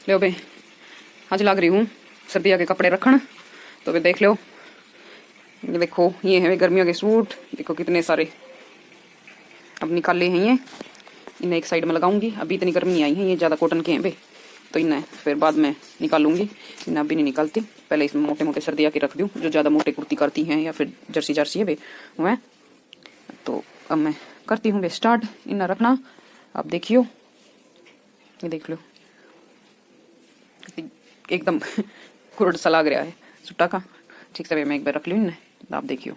लो बे, आज लग रही हूँ सर्दियों के कपड़े रखन। तो बे देख लो, ये देखो ये है गर्मियों के सूट, देखो कितने सारे अब निकाले हैं ये। इन्हें एक साइड में लगाऊंगी, अभी इतनी गर्मी आई है, ये ज़्यादा कॉटन के हैं बे, तो इन्हें फिर बाद में निकालूंगी। इन्हें अभी नहीं निकालती, पहले इसमें मोटे मोटे सर्दियाँ के रख दूँ, जो ज़्यादा मोटे कुर्ती करती हैं या फिर जर्सी जर्सी है बे वह। तो अब मैं करती हूँ बे स्टार्ट इन्हें रखना। आप देखियो, ये देख लो एकदम कुरड सा लग रहा है सुट्टा का। ठीक से मैं एक बार रख लूँ इन्हें, आप देखियो,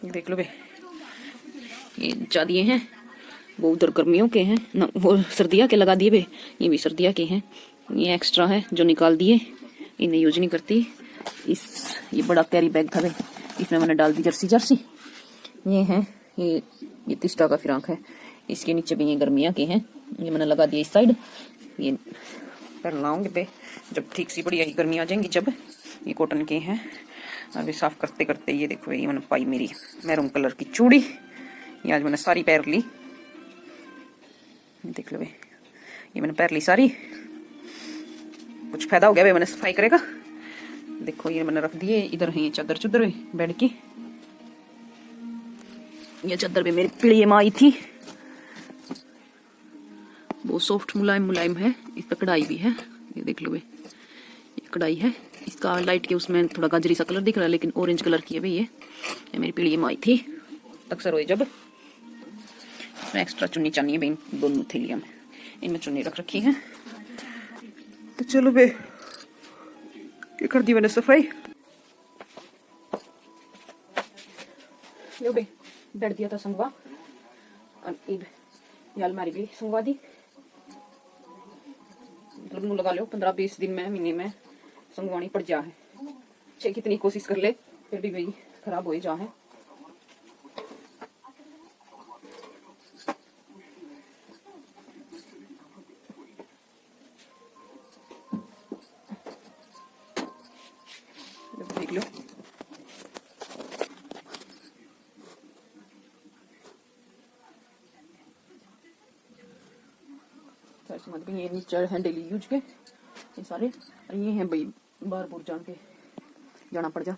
देख लो बे। ये जा दिए हैं, वो उधर गर्मियों के हैं ना, वो सर्दियाँ के लगा दिए बे, ये भी सर्दियाँ के हैं। ये एक्स्ट्रा है जो निकाल दिए, इन्हें यूज नहीं करती। ये बड़ा कैरी बैग था बे, इसमें मैंने डाल दी जर्सी जर्सी। ये है ये तिस्टा का फिराक है, इसके नीचे भी ये गर्मियाँ के हैं, ये मैंने लगा दिया इस साइड। ये पर लाऊंगे बे जब ठीक सी बड़ी यही गर्मी आ जाएंगी जब। ये कॉटन के हैं। अभी साफ करते करते ये देखो, ये मैंने पाई मेरी मैरून कलर की चूड़ी, ये आज मैंने सारी पैर ली, देख लो बे, ये मैंने पैर ली सारी। कुछ फायदा हो गया बे मैंने सफाई करेगा। देखो ये मैंने रख दिए, इधर है ये चादर चुदर बेड की। ये चादर भी मेरी पीढ़ी में आई थी, बहुत सॉफ्ट मुलायम मुलायम है, इस पर कढ़ाई भी है, ये देख लो बे, ये कढ़ाई है। इसका लाइट के उसमें थोड़ा गाजरी सा कलर दिख रहा है, लेकिन ऑरेंज कलर की है भाई। ये मेरी पीढ़ी में आई थी अक्सर हुई जब। इसमें एक्स्ट्रा चुन्नी चानी है भाई, दोनों थैलियां में इनमें चुन्नी रख रखी है। तो चलो बे, ये कर दी मैंने सफाई। लो बे, बैठ दिया था संगवा, और ये अलमारी भी संगवा दी। मतलब लगा लो 15-20 दिन में, महीने में संगवानी पड़ जा है। चाहे कितनी कोशिश कर ले फिर भी भाई खराब हो ही जा है। देख लो, ये नीचे है डेली यूज के ये सारे, और ये हैं भाई बाहर बुर जान के जाना पड़ जा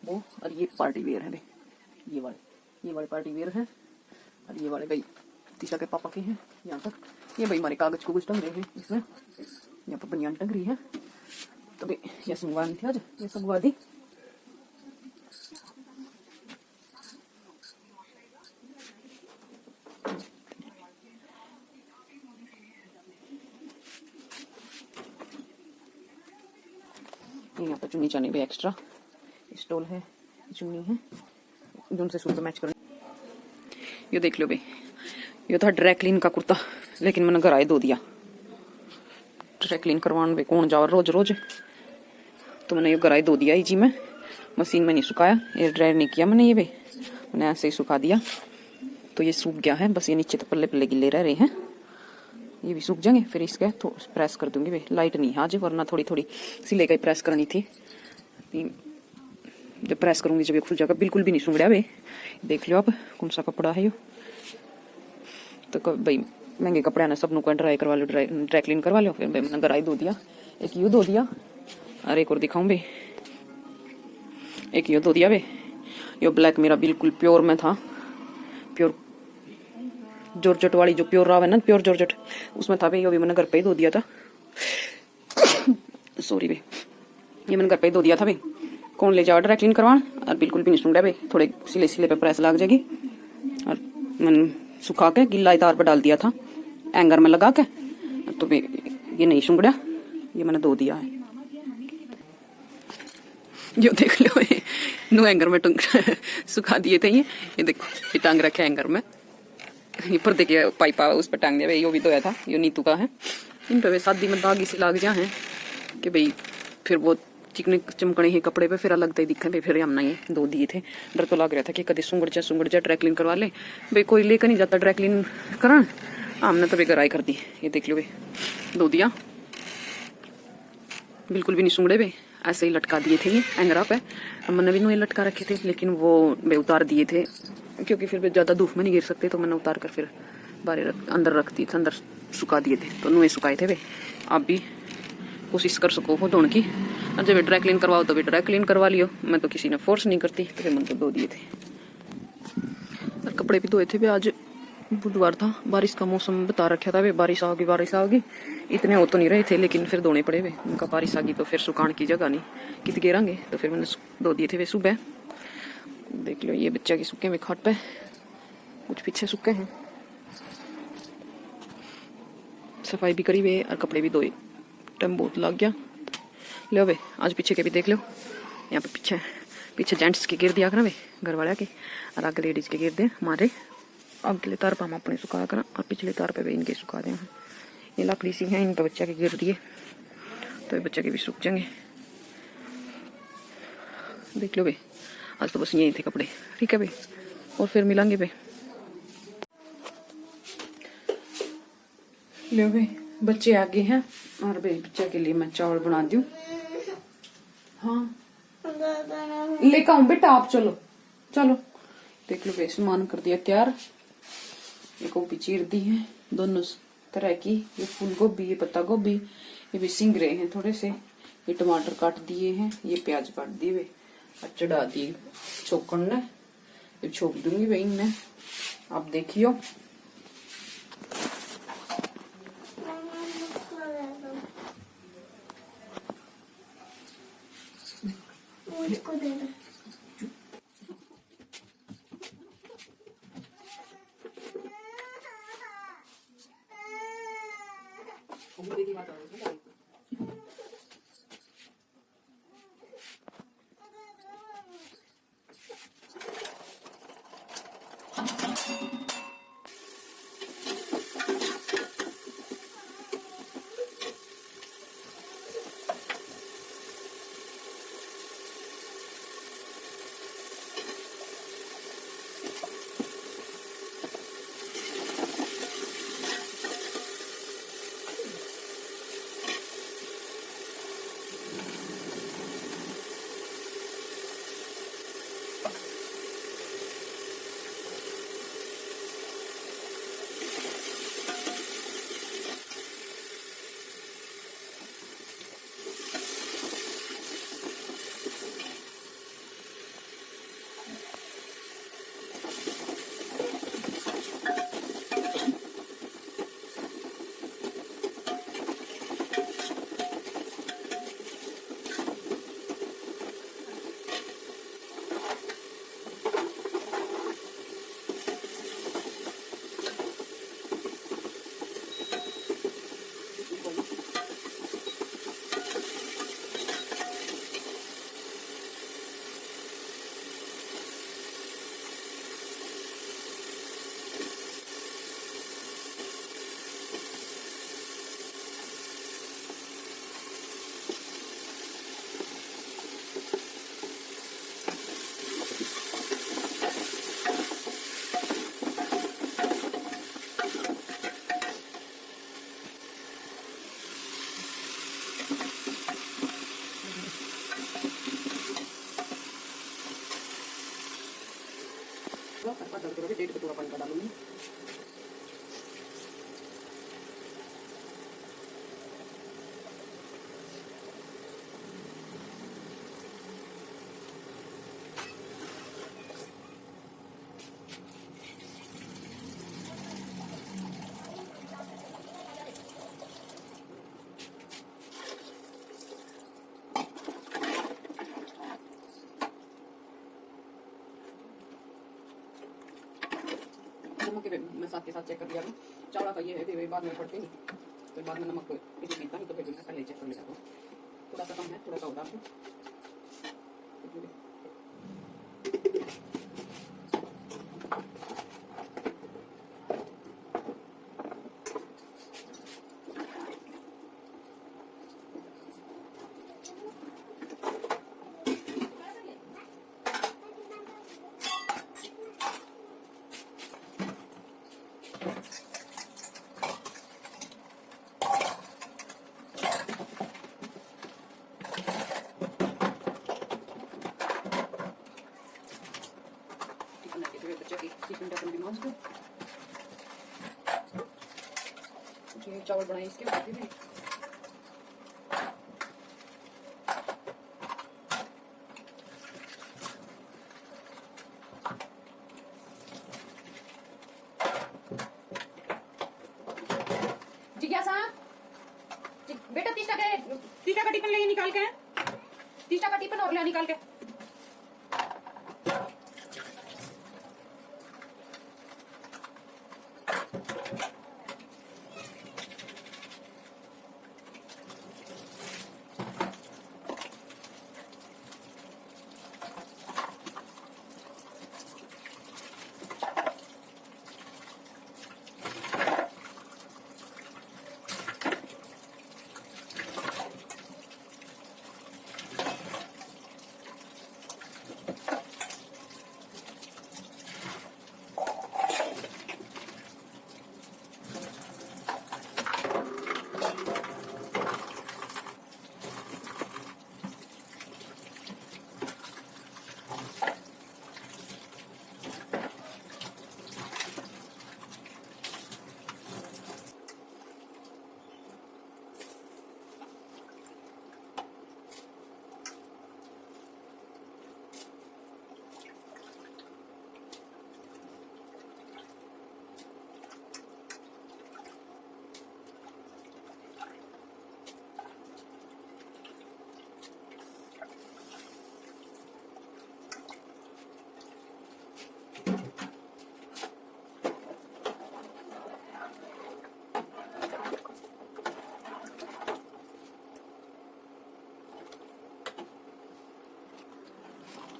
वो। और ये पार्टी वेयर है भाई, ये वाले पार्टी वेयर है। और ये वाले भाई तीसरा के पापा के हैं। यहाँ तक ये भाई हमारे कागज को कुछ टंग रहे हैं इसमें, यहाँ पर बनियान टंग रही है। तो भाई ये संगवानी थी आज, ये संगवा दी। यहाँ पर चुन्नी चानी भी एक्स्ट्रा स्टोल है, चुन्नी है जो उनसे सूट मैच कर। ये देख लो भाई, ये था ड्राई क्लीन का कुर्ता, लेकिन मैंने घर आए धो दिया। ड्राई क्लीन करवाने भाई कौन जाओ रोज रोज, तो मैंने ये घर आए धो दिया ही जी। मैं मशीन में नहीं सुखाया, ये ड्राई नहीं किया मैंने, ये भाई मैंने ऐसे ही सुखा दिया। तो ये सूख गया है, बस ये नीचे तो पल्ले पल्ले गिले रह रहे हैं, ये भी सूख जाएंगे। फिर इसके तो प्रेस कर दूंगी भाई। लाइट नहीं है आज, वरना थोड़ी थोड़ी सिले का ही प्रेस करनी थी। जब प्रेस करूंगी जब ये खुल जाएगा, बिल्कुल भी नहीं सूंघ रहा भाई। देख लो आप कौन सा कपड़ा है ये। तो भाई महंगे कपड़े आना सब नुका ड्राई करवा लो, ड्राई क्लीन करवा लो। फिर भाई मैंने गराई धो दिया, एक यू धो दिया, और एक और दिखाऊं भाई, एक यू धो दिया भाई। ये ब्लैक मेरा बिल्कुल प्योर में था, प्योर जॉर्जेट वाली जो प्योर रहा है ना, प्योर जॉर्जेट उसमें था भाई। ये भी मैंने घर पे ही धो दिया था सॉरी भाई, ये मैंने घर पे ही धो दिया था भाई। कौन ले जाओ ड्राई क्लीन करवान, और बिल्कुल भी नहीं सूंघ रहा भाई। थोड़े सिले सिले पे प्रेस लग जाएगी। और मैंने सुखा के गिल्ला तार पर डाल दिया था एंगर में लगा के, तो भाई ये नहीं सूंघ रहा, ये मैंने धो दिया है। जो देख लो नो एंगर में सुखा दिए थे ये देखो, ये टांग रखे एंगर में। ये पर देखिए पाइपा उस पर टांग दिया भाई, यो भी धोया था, यो नीतू का है। इन पे शादी में दाग इसी लाग जा है कि भाई फिर वो चिकने चमकने ही कपड़े पे फिर अलग ही दिखे भाई। फिर हमने ये धो दिए थे, डर तो लग रहा था कि कभी सुंगड़ जा ड्राई क्लीन करवा ले भाई। कोई लेकर नहीं जाता ड्राई क्लीन करन, हमने तो बेगराई कर दी। ये देख लो भाई, धो दिया, बिल्कुल भी नहीं सुंगड़े भाई, ऐसे ही लटका दिए थे ये एंगरा पे। मैंने भी नए लटका रखे थे, लेकिन वो मैं उतार दिए थे क्योंकि फिर ज़्यादा धूप में नहीं गिर सकते, तो मैंने उतार कर फिर बाहर अंदर रख दिए थे, अंदर सुखा दिए थे। तो नुए सुखाए थे भाई, आप भी कोशिश कर सको हो धोने की। और जब ड्राई क्लीन करवाओ तो भी ड्राई क्लीन करवा लियो। मैं तो किसी ने फोर्स नहीं करती, तो फिर मैंने तो धो दिए थे। और कपड़े भी धोए थे भी। आज बुधवार था, बारिश का मौसम बता रखा था वे, बारिश आओगी बारिश आओगी। इतने हो तो नहीं रहे थे, लेकिन फिर धोने पड़े वे। उनका बारिश आ गई तो फिर सुखाने की जगह नहीं, कित गिरांगे, तो फिर मैंने धो दिए थे वे सुबह। देख लो ये बच्चा के सूखे में खाट पे, कुछ पीछे सूखे हैं। सफाई भी करी वे और कपड़े भी धोए, टाइम बहुत लग गया। लो वे आज पीछे के भी देख लो, यहाँ पे पीछे पीछे जेंट्स के गिर दिया करा वे घर वाले के, और आगे लेडीज के गिर दे हमारे। अगले तार पर हम अपने सुखा करा और पिछले तार पे भी इनके सुखा दें। ये लकड़ी सी है, इन पर बच्चा के गिर दिए तो ये बच्चे के भी सूख जाएंगे। देख लो भाई आज तो बस यही थे कपड़े। ठीक है भाई, और फिर मिलेंगे भाई। लो भाई बच्चे आगे हैं और भाई बच्चे के लिए मैं चावल बना दूं। हाँ लेकर आऊं बेटा, आप चलो चलो। देख लो भाई सामान कर दिया तैयार। ये गोभी चीर दी है दोनों तरह की, ये फूल गोभी, ये पत्ता गोभी, ये भी सिंग रहे हैं थोड़े से। ये टमाटर काट दिए हैं, ये प्याज काट दिए वे और चढ़ा दिए छोकन ने। ये छोक दूंगी भाई इनमें, आप देखियो। मुझको दे दो। डेढ़ कटोरा पानी का डालूंगी। नमक के मैं साथ के साथ चेक कर लिया। चावड़ा का ये है कि बाद में पड़ते नहीं, फिर बाद में नमक किसी पीता नहीं, तो फिर मैं पहले चेक कर लेता हूँ। थोड़ा सा कम है, थोड़ा सा होता है। चावल बनाए इसके बाद भी बेटा 30 का टिफिन ले निकाल के, 30 का टिफिन और ले निकाल के।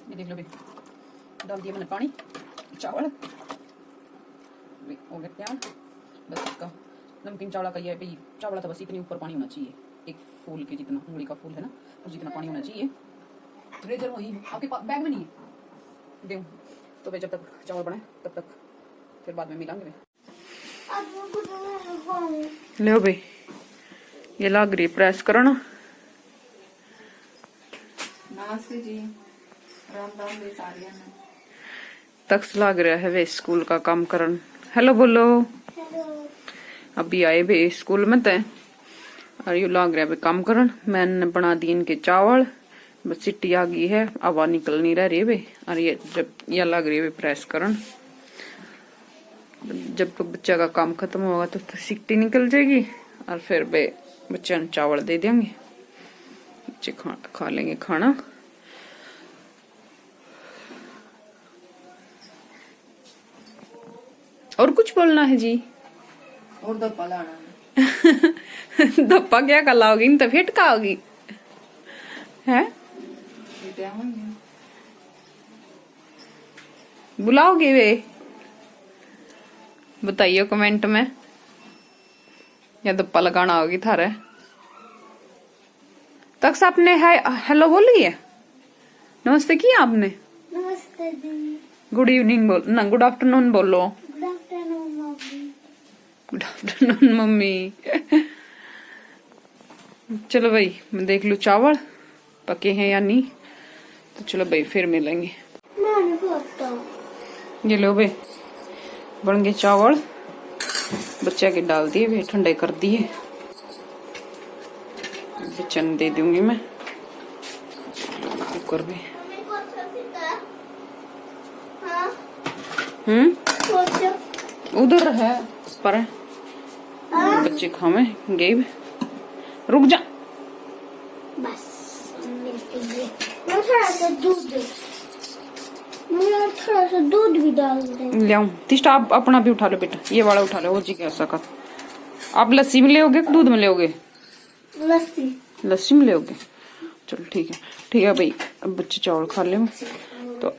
ये देख लो भाई, डाल दिया मैंने पानी, चावल हो गया तैयार। बस इसका नमकीन चावल का ये है भाई, चावल था बस इतनी ऊपर पानी होना चाहिए, एक फूल के जितना, उंगली का फूल है ना, तो जितना पानी होना चाहिए। रेजर वही आपके बैग में नहीं है, दे तो भाई जब तक चावल बने तब तक फिर बाद में मिलांगे। ले भाई ये लग रही प्रेस करो ना। नमस्ते जी, राम राम बे सारिया ने। तक्स लग रहा है वे स्कूल का काम करन। हेलो बोलो। हेलो। अभी आए वे स्कूल में थे और यू लग रहा है काम करन। मैंने बना दी इनके चावल, बस सिट्टी आ गई है, हवा निकल नहीं रह रही है वे। और ये जब यह लग रही है प्रेस करन, जब तो बच्चा का काम खत्म होगा तो सिट्टी निकल जाएगी और फिर वे बच्चे ने चावल दे देंगे, बच्चे खा लेंगे खाना। और कुछ बोलना है जी? और धप्पा लाना है। धप्पा क्या कलाओगी, तो फिट खाओगी है? बुलाओगे वे? बताइए कमेंट में, या धप्पा लगाना होगी थारे। तक आपने हेलो बोली है, नमस्ते किया आपने? नमस्ते दी। गुड इवनिंग बोल ना, गुड आफ्टरनून बोलो। Good afternoon mummy. Good afternoon mummy. चलो भाई मैं देख लूं चावल पके हैं या नहीं, तो चलो भाई फिर मिलेंगे। ये लो भाई बन गए चावल, बच्चा के डाल दिए भाई, ठंडे कर दिए, बच्चा ने दे दूंगी मैं कुकर में। उधर है पर बच्चे खावे गए, रुक जा। बस मैं थोड़ा सा दूध भी डाल दें। ले आऊं तिष्टा, आप अपना भी उठा लो बेटा, ये वाला उठा लो, वो जी कैसा का। आप लस्सी में लेओगे कि दूध में लेओगे? लस्सी। लस्सी में लेओगे, चलो ठीक है भाई। अब बच्चे चावल खा ले तो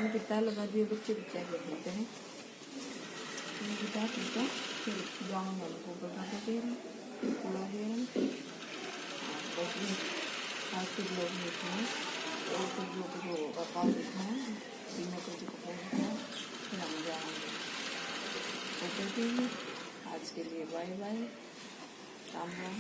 कितना लगा दिए, बच्चे बच्चा कहते हैं फिर जाऊँ को बता देते हैं थोड़ा देर आज के लोग देखते हैं और फिर जो काम देखना है फिर हम जाएंगे। ओके, आज के लिए बाय बाय, राम राम।